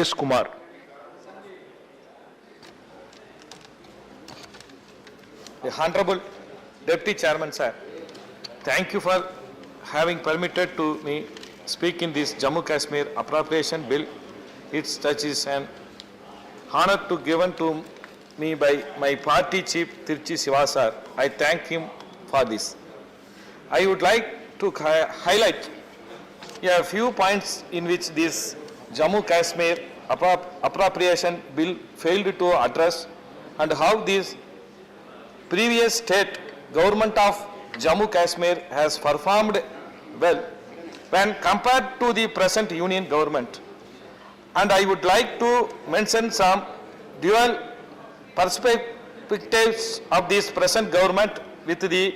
Rajesh Kumar. The Honorable Deputy Chairman, sir, thank you for having permitted to me speak in this Jammu Kashmir Appropriation Bill. It's such is an honor to given to me by my party chief Tirchi Siva sir. I thank him for this. I would like to highlight a few points in which this Jammu Kashmir Appropriation Bill failed to address and how this previous state government of Jammu Kashmir has performed well when compared to the present union government. And I would like to mention some dual perspectives of this present government with the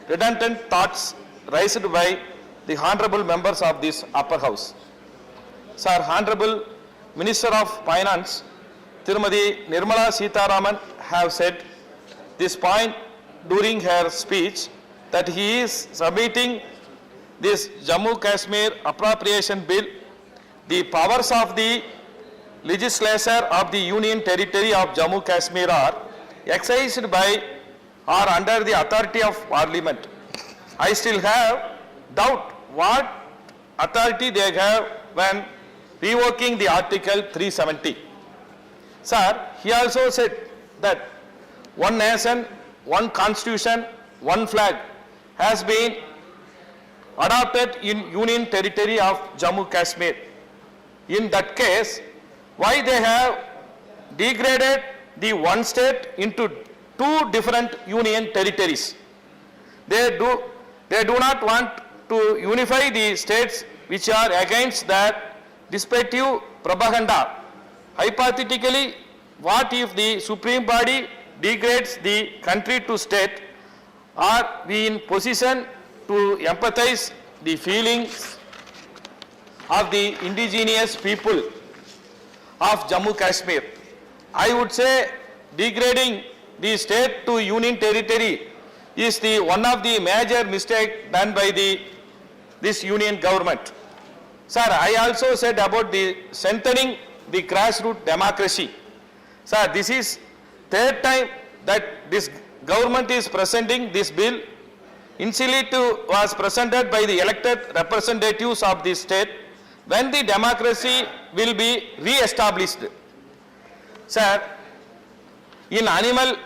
redundant thoughts raised by the honorable members of this upper house. Sir, Honorable Minister of Finance, Tirumati Nirmala Sitharaman have said this point during her speech that he is submitting this Jammu Kashmir Appropriation Bill. The powers of the legislature of the Union Territory of Jammu Kashmir are exercised by or under the authority of Parliament. I still have doubt what authority they have when revoking the Article 370. Sir, he also said that one nation, one constitution, one flag has been adopted in Union Territory of Jammu Kashmir. In that case, why they have degraded the one state into two different union territories? They do not want to unify the states which are against that respective propaganda. Hypothetically, what if the supreme body degrades the country to state? Are we in position to empathize the feelings of the indigenous people of Jammu Kashmir? I would say degrading the state to union territory is one of the major mistakes done by this union government. Sir, I also said about the strengthening the grassroots democracy. Sir, this is third time that this government is presenting this bill. Initially it was presented by the elected representatives of the state when the democracy will be re-established. Sir, in animal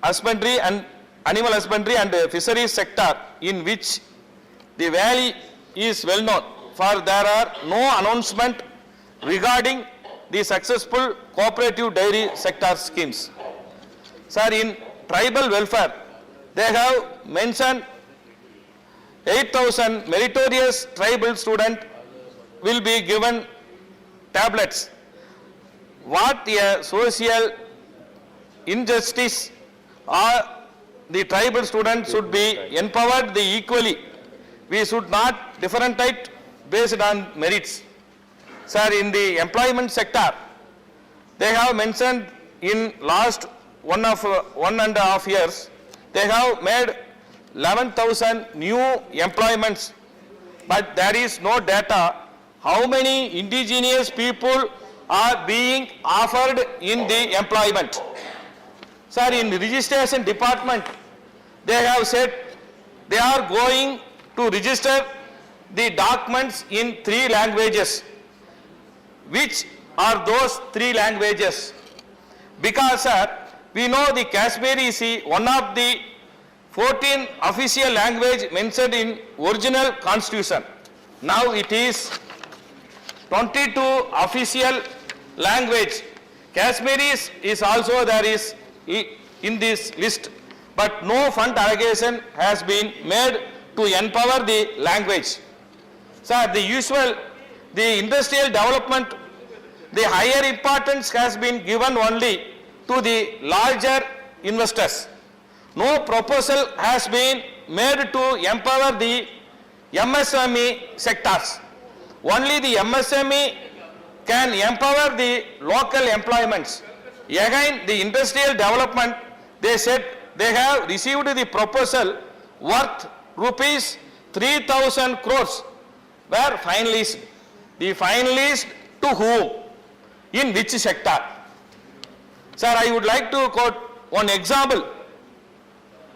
husbandry and fisheries sector, in which the valley is well known, for there are no announcement regarding the successful cooperative dairy sector schemes. Sir, in tribal welfare, they have mentioned 8,000 meritorious tribal students will be given tablets. What a social injustice! The tribal students should be empowered equally. We should not differentiate based on merits. Sir, in the employment sector, they have mentioned in last 1.5 years, they have made 11,000 new employments, but there is no data how many indigenous people are being offered in the employment. Sir, in the registration department, they have said they are going to register the documents in 3 languages. Which are those 3 languages? Because, sir, we know the Kashmiri is one of the 14 official language mentioned in original constitution. Now it is 22 official language. Kashmiri is also there is in this list, but no fund allocation has been made to empower the language. Sir, the industrial development, the higher importance has been given only to the larger investors. No proposal has been made to empower the MSME sectors. Only the MSME can empower the local employments. Again, the industrial development, they said they have received the proposal worth rupees 3,000 crores were finalists. The finalists to whom? in which sector? Sir, I would like to quote one example.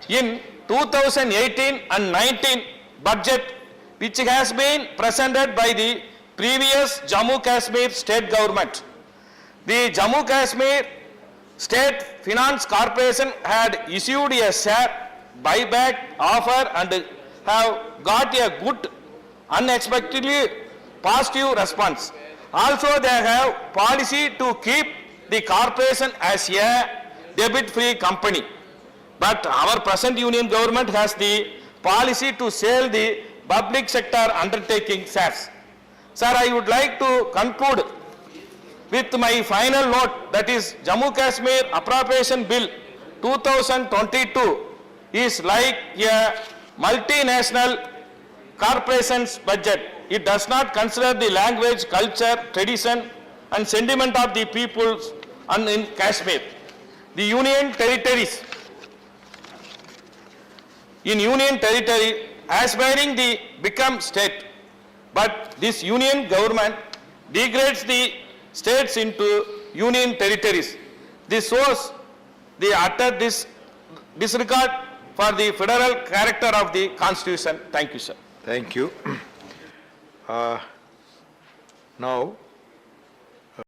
In 2018 and 19 budget, which has been presented by the previous Jammu Kashmir state government, the Jammu Kashmir State Finance Corporation had issued a share buyback offer and have got a good, unexpectedly positive response. Also, they have policy to keep the corporation as a debit-free company. But our present union government has the policy to sell the public sector undertaking shares. Sir, I would like to conclude with my final note, that is Jammu Kashmir Appropriation Bill 2022 is like a multinational corporation's budget. It does not consider the language, culture, tradition and sentiment of the peoples and in Kashmir. The union territories, in union territory aspiring to become state, but this union government degrades the states into union territories. This shows the utter disregard for the federal character of the constitution. Thank you, sir. Thank you. Now,